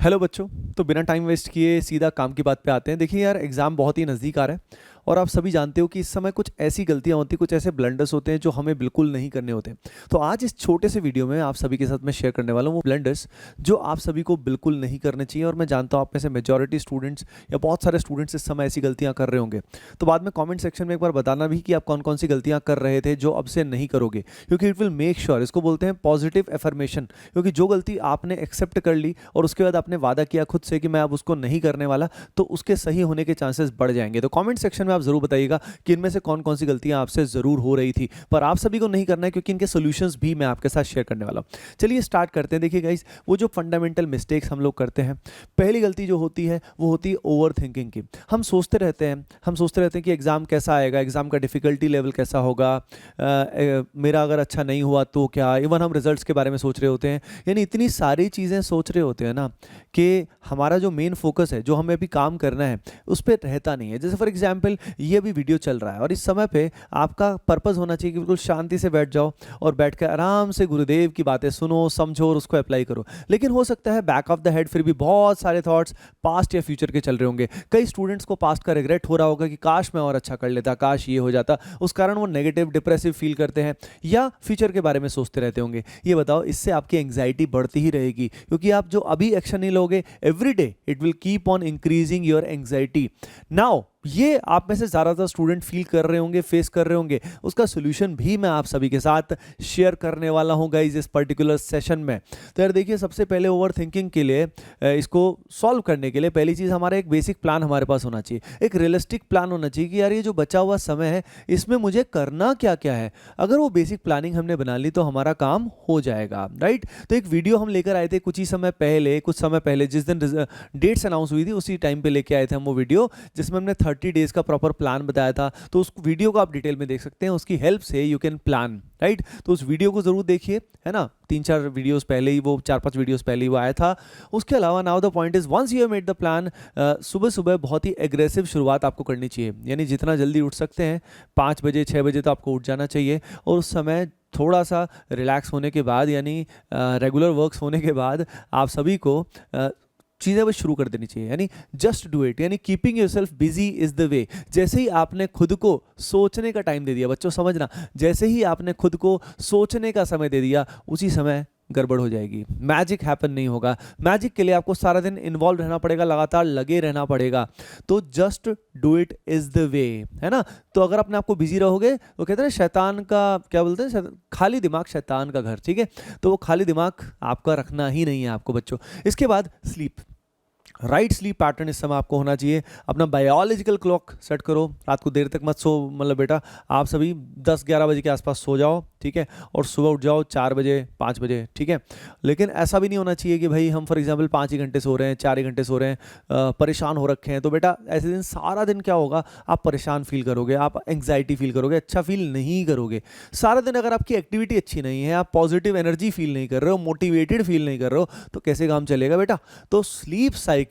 Hello बच्चों। तो बिना टाइम वेस्ट किए सीधा काम की बात पे आते हैं। देखिए यार, एग्ज़ाम बहुत ही नज़दीक आ रहा है और आप सभी जानते हो कि इस समय कुछ ऐसी गलतियां होती हैं, कुछ ऐसे ब्लंडर्स होते हैं जो हमें बिल्कुल नहीं करने होते। तो आज इस छोटे से वीडियो में आप सभी के साथ मैं शेयर करने वाला हूँ वो ब्लंडर्स जो आप सभी को बिल्कुल नहीं करने चाहिए। और मैं जानता हूँ आप में से मेजॉरिटी स्टूडेंट्स या बहुत सारे स्टूडेंट्स इस समय ऐसी गलतियां कर रहे होंगे। तो बाद में कॉमेंट सेक्शन में एक बार बताना भी कि आप कौन कौन सी गलतियां कर रहे थे जो अब से नहीं करोगे, क्योंकि इट विल मेक श्योर, इसको बोलते हैं पॉजिटिव एफर्मेशन। क्योंकि जो गलती आपने एक्सेप्ट कर ली और उसके बाद आपने वादा किया खुद से कि मैं अब उसको नहीं करने वाला, तो उसके सही होने के चांसेस बढ़ जाएंगे। तो कमेंट सेक्शन में आप जरूर बताइएगा कि इनमें से कौन कौन सी गलतियां आपसे जरूर हो रही थी, पर आप सभी को नहीं करना है, क्योंकि इनके सॉल्यूशंस भी मैं आपके साथ शेयर करने वाला हूं। चलिए स्टार्ट करते हैं। देखिए गाइस, वो जो फंडामेंटल मिस्टेक्स हम लोग करते हैं, पहली गलती जो होती है वो होती है ओवर थिंकिंग की। हम सोचते रहते हैं कि एग्जाम कैसा आएगा, एग्जाम का डिफिकल्टी लेवल कैसा होगा, मेरा अगर अच्छा नहीं हुआ तो क्या। इवन हम रिजल्ट्स के बारे में सोच रहे होते हैं, यानी इतनी सारी चीज़ें सोच रहे होते हैं ना कि हमारा जो मेन फोकस है, जो हमें अभी काम करना है, उस पर रहता नहीं है। जैसे फॉर एग्जांपल ये अभी वीडियो चल रहा है और इस समय पे आपका पर्पस होना चाहिए कि बिल्कुल शांति से बैठ जाओ और बैठ कर आराम से गुरुदेव की बातें सुनो, समझो और उसको अप्लाई करो। लेकिन हो सकता है बैक ऑफ द हेड फिर भी बहुत सारे थॉट्स पास्ट या फ्यूचर के चल रहे होंगे। कई स्टूडेंट्स को पास्ट का रिग्रेट हो रहा होगा कि काश मैं और अच्छा कर लेता, काश ये हो जाता। उस कारण वो नेगेटिव डिप्रेसिव फील करते हैं या फ्यूचर के बारे में सोचते रहते होंगे। ये बताओ, इससे आपकी एंग्जाइटी बढ़ती ही रहेगी, क्योंकि आप जो अभी एक्शन नहीं लोगे, every day it will keep on increasing your anxiety. Now ये आप में से ज़्यादातर स्टूडेंट फील कर रहे होंगे, फेस कर रहे होंगे। उसका सोल्यूशन भी मैं आप सभी के साथ शेयर करने वाला हूं गाइस इस पर्टिकुलर सेशन में। तो यार देखिए, सबसे पहले ओवर थिंकिंग के लिए इसको सॉल्व करने के लिए पहली चीज़, हमारा एक बेसिक प्लान हमारे पास होना चाहिए, एक रियलिस्टिक प्लान होना चाहिए कि यार ये जो बचा हुआ समय है इसमें मुझे करना क्या क्या है। अगर वो बेसिक प्लानिंग हमने बना ली तो हमारा काम हो जाएगा, राइट। तो एक वीडियो हम लेकर आए थे कुछ समय पहले जिस दिन डेट्स अनाउंस हुई थी उसी टाइम पे लेके आए थे हम वो वीडियो, जिसमें हमने 30 डेज का प्रॉपर प्लान बताया था। तो उस वीडियो को आप डिटेल में देख सकते हैं, उसकी हेल्प से यू कैन प्लान, राइट। तो उस वीडियो को जरूर देखिए, है ना। 3-4 वीडियोस पहले ही वो 4-5 वीडियोस पहले ही वो आया था। उसके अलावा now the point is, once you have made the plan, सुबह सुबह बहुत ही एग्रेसिव शुरुआत आपको करनी चाहिए। यानी जितना जल्दी उठ सकते हैं, 5 बजे 6 बजे तो आपको उठ जाना चाहिए। और उस समय थोड़ा सा रिलैक्स होने के बाद, यानी रेगुलर वर्क्स होने के बाद, आप सभी को चीज़ें बस शुरू कर देनी चाहिए। यानी जस्ट डू इट, यानी keeping yourself busy is the way. जैसे ही आपने खुद को सोचने का टाइम दे दिया, बच्चों समझना, जैसे ही आपने खुद को सोचने का समय दे दिया, उसी समय गड़बड़ हो जाएगी, मैजिक हैपन नहीं होगा। मैजिक के लिए आपको सारा दिन इन्वॉल्व रहना पड़ेगा, लगातार लगे रहना पड़ेगा। तो just do it is the way, है ना। तो अगर अपने आपको बिजी रहोगे तो कहते हैं शैतान का, क्या बोलते हैं, खाली दिमाग शैतान का घर, ठीक है। तो वो खाली दिमाग आपका रखना ही नहीं है आपको बच्चों। इसके बाद स्लीप, राइट स्लीप पैटर्न इस समय आपको होना चाहिए। अपना बायोलॉजिकल क्लॉक सेट करो, रात को देर तक मत सो। मतलब बेटा, आप सभी 10-11 बजे के आसपास सो जाओ, ठीक है, और सुबह उठ जाओ 4 बजे 5 बजे, ठीक है। लेकिन ऐसा भी नहीं होना चाहिए कि भाई हम फॉर एग्जांपल 5 ही घंटे सो रहे हैं, 4 ही घंटे सो रहे हैं, परेशान हो रखे हैं। तो बेटा ऐसे दिन सारा दिन क्या होगा, आप परेशान फील करोगे, आप एंग्जाइटी फील करोगे, अच्छा फील नहीं करोगे। सारा दिन अगर आपकी एक्टिविटी अच्छी नहीं है, आप पॉजिटिव एनर्जी फील नहीं कर रहे हो, मोटिवेटेड फील नहीं कर रहे हो, तो कैसे काम चलेगा बेटा। तो स्लीप साइकिल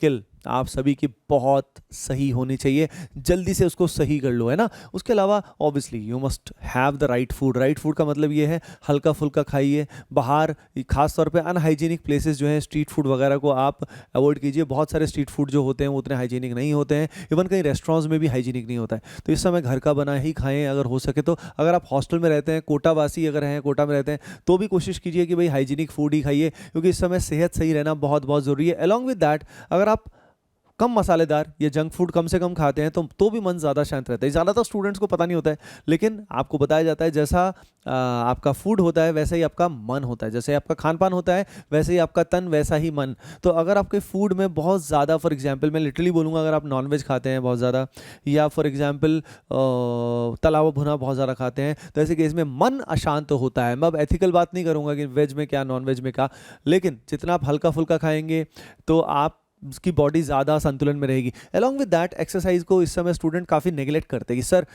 आप सभी की बहुत सही होनी चाहिए, जल्दी से उसको सही कर लो, है ना। उसके अलावा obviously you must have the right food. Right food का मतलब ये है हल्का फुल्का खाइए। बाहर खास तौर पे अनहाइजीनिक प्लेसेस जो हैं, स्ट्रीट फूड वगैरह को आप अवॉइड कीजिए। बहुत सारे स्ट्रीट फूड जो होते हैं वो उतने हाइजीनिक नहीं होते हैं, इवन कई रेस्टोरेंट्स में भी हाइजीनिक नहीं होता है। तो इस समय घर का बना ही खाएं अगर हो सके तो। अगर आप हॉस्टल में रहते हैं, कोटावासी अगर हैं, कोटा में रहते हैं, तो भी कोशिश कीजिए कि भाई हाइजीनिक फूड ही खाइए, क्योंकि इस समय सेहत सही रहना बहुत बहुत ज़रूरी है। अलॉन्ग विद दैट, अगर आप कम मसालेदार या जंक फूड कम से कम खाते हैं तो भी मन ज़्यादा शांत रहता है। ज़्यादातर स्टूडेंट्स को पता नहीं होता है, लेकिन आपको बताया जाता है जैसा आपका फूड होता है वैसा ही आपका मन होता है, जैसे आपका खान पान होता है वैसे ही आपका तन, वैसा ही मन। तो अगर आपके फूड में बहुत ज़्यादा, फॉर एग्जांपल मैं लिटरली बोलूँगा, अगर आप नॉनवेज खाते हैं बहुत ज़्यादा, या फॉर एग्जांपल तला हुआ भुना बहुत ज़्यादा खाते हैं, तो ऐसे केस में मन अशांत होता है। मैं अब एथिकल बात नहीं करूँगा कि वेज में क्या नॉन वेज में क्या, लेकिन जितना आप हल्का फुल्का खाएंगे तो आप उसकी बॉडी ज़्यादा संतुलन में रहेगी। अलॉन्ग विद दैट एक्सरसाइज को इस समय स्टूडेंट काफ़ी नेगलेक्ट करते हैं कि सर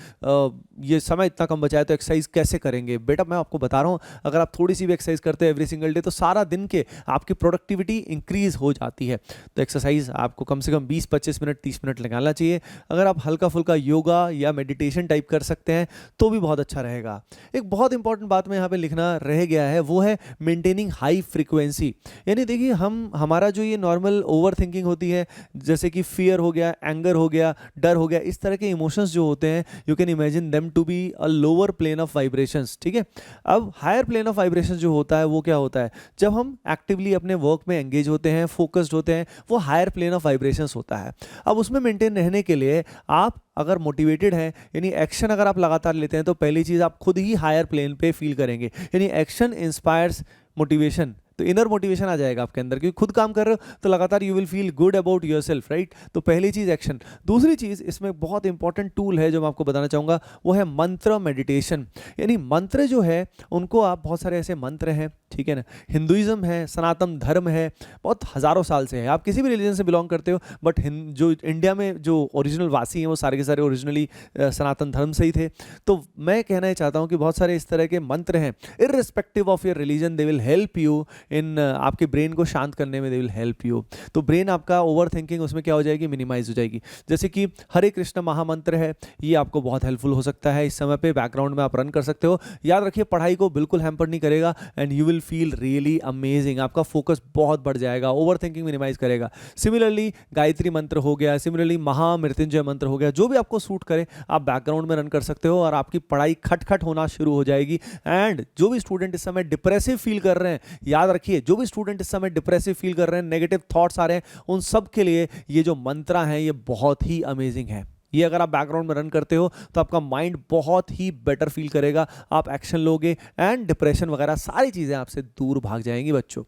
ये समय इतना कम बचा है तो एक्सरसाइज कैसे करेंगे। बेटा मैं आपको बता रहा हूँ, अगर आप थोड़ी सी भी एक्सरसाइज करते हो एवरी सिंगल डे तो सारा दिन के आपकी प्रोडक्टिविटी इंक्रीज हो जाती है। तो एक्सरसाइज आपको कम से कम 20-25 मिनट 30 मिनट लगाना चाहिए। अगर आप हल्का फुल्का योगा या मेडिटेशन टाइप कर सकते हैं तो भी बहुत अच्छा रहेगा। एक बहुत इंपॉर्टेंट बात में यहाँ पे लिखना रह गया है, वो है मेंटेनिंग हाई फ्रीक्वेंसी। यानी देखिए हमारा जो ये नॉर्मल ओवर थिंकिंग होती है, जैसे कि फियर हो गया, एंगर हो गया, डर हो गया, इस तरह के इमोशंस जो होते हैं you can imagine them to be a lower plane of vibrations. ठीक है, अब हायर प्लेन ऑफ वाइब्रेशन जो होता है वो क्या होता है, जब हम एक्टिवली अपने वर्क में एंगेज होते हैं, फोकस्ड होते हैं, वो हायर प्लेन ऑफ वाइब्रेशंस होता है। अब उसमें मेंटेन रहने के लिए आप अगर मोटिवेटेड हैं, यानी एक्शन अगर आप लगातार लेते हैं तो पहली चीज़ आप खुद ही हायर प्लेन पे फील करेंगे। यानी एक्शन इंस्पायर्स मोटिवेशन, तो इनर मोटिवेशन आ जाएगा आपके अंदर, क्योंकि खुद काम कर रहे हो तो लगातार you will feel good about yourself, right. तो पहली चीज़ एक्शन। दूसरी चीज़ इसमें बहुत इंपॉर्टेंट टूल है जो मैं आपको बताना चाहूँगा, वो है मंत्र मेडिटेशन। यानी मंत्र जो है उनको आप, बहुत सारे ऐसे मंत्र हैं, ठीक है ना, हिंदुइज्म है, सनातन धर्म है, बहुत हज़ारों साल से है, आप किसी भी रिलीजन से बिलोंग करते हो, बट जो इंडिया में जो ओरिजिनल वासी हैं वो सारे के सारे ओरिजिनली सनातन धर्म से ही थे। तो मैं कहना ही चाहता हूँ कि बहुत सारे इस तरह के मंत्र हैं, irrespective of your religion, they will help you in आपके ब्रेन को शांत करने में, दे विल हेल्प यू। तो ब्रेन आपका ओवर थिंकिंग उसमें क्या हो जाएगी, मिनिमाइज हो जाएगी। जैसे कि हरे कृष्ण महामंत्र है, ये आपको बहुत हेल्पफुल हो सकता है, इस समय पे बैकग्राउंड में आप रन कर सकते हो। याद रखिए पढ़ाई को बिल्कुल हैम्पर नहीं करेगा and you will feel really amazing, आपका फोकस बहुत बढ़ जाएगा, ओवर थिंकिंग मिनिमाइज करेगा। सिमिलरली गायत्री मंत्र हो गया, सिमिलरली महामृत्युंजय मंत्र हो गया, जो भी आपको सूट करे आप बैकग्राउंड में रन कर सकते हो और आपकी पढ़ाई खटखट होना शुरू हो जाएगी। एंड जो भी स्टूडेंट इस समय डिप्रेसिव फील कर रहे हैं, याद रखिए जो भी स्टूडेंट इस समय डिप्रेसिव फील कर रहे हैं, नेगेटिव थॉट्स आ रहे हैं, उन सब के लिए ये जो मंत्र हैं ये बहुत ही अमेजिंग है। ये अगर आप बैकग्राउंड में रन करते हो तो आपका माइंड बहुत ही बेटर फील करेगा, आप एक्शन लोगे एंड डिप्रेशन वगैरह सारी चीज़ें आपसे दूर भाग जाएंगी बच्चों।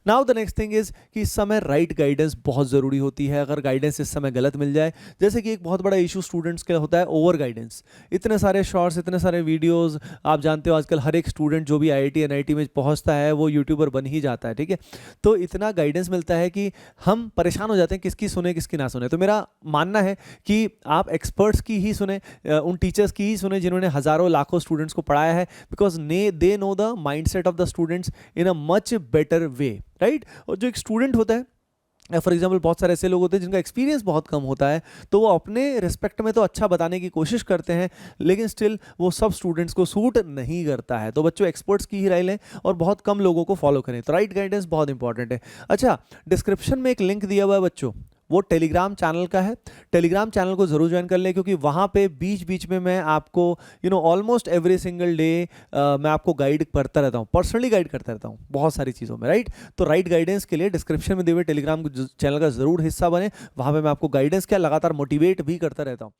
Now the next thing is कि इस समय राइट गाइडेंस बहुत ज़रूरी होती है। अगर गाइडेंस इस समय गलत मिल जाए, जैसे कि एक बहुत बड़ा इशू स्टूडेंट्स के लिए होता है ओवर गाइडेंस, इतने सारे शॉर्ट्स, इतने सारे वीडियोज़, आप जानते हो आजकल हर एक स्टूडेंट जो भी IIT NIT में पहुँचता है वो यूट्यूबर बन ही जाता है, ठीक है। तो इतना गाइडेंस मिलता है कि हम परेशान हो जाते हैं किसकी सुने किसकी ना सुने। तो मेरा मानना है कि आप एक्सपर्ट्स की ही सुने, उन टीचर्स की ही सुने जिन्होंने हजारों लाखों स्टूडेंट्स को पढ़ाया है, because they know the mindset of the students in a much better way, right. और जो एक स्टूडेंट होता है, फॉर एग्जाम्पल बहुत सारे ऐसे लोग होते हैं जिनका एक्सपीरियंस बहुत कम होता है, तो वो अपने रिस्पेक्ट में तो अच्छा बताने की कोशिश करते हैं, लेकिन स्टिल वो सब स्टूडेंट्स को सूट नहीं करता है। तो बच्चों एक्सपर्ट्स की ही राय लें और बहुत कम लोगों को फॉलो करें। तो राइट गाइडेंस बहुत इंपॉर्टेंट है। अच्छा, डिस्क्रिप्शन में एक लिंक दिया हुआ है बच्चों, वो टेलीग्राम चैनल का है। टेलीग्राम चैनल को ज़रूर ज्वाइन कर लें, क्योंकि वहाँ पे बीच बीच में मैं आपको ऑलमोस्ट एवरी सिंगल डे मैं आपको गाइड करता रहता हूँ, पर्सनली गाइड करता रहता हूँ बहुत सारी चीज़ों में, राइट। तो राइट गाइडेंस के लिए डिस्क्रिप्शन में दिए हुए टेलीग्राम चैनल का ज़रूर हिस्सा बने, वहाँ पे मैं आपको गाइडेंस क्या लगातार मोटिवेट भी करता रहता हूँ।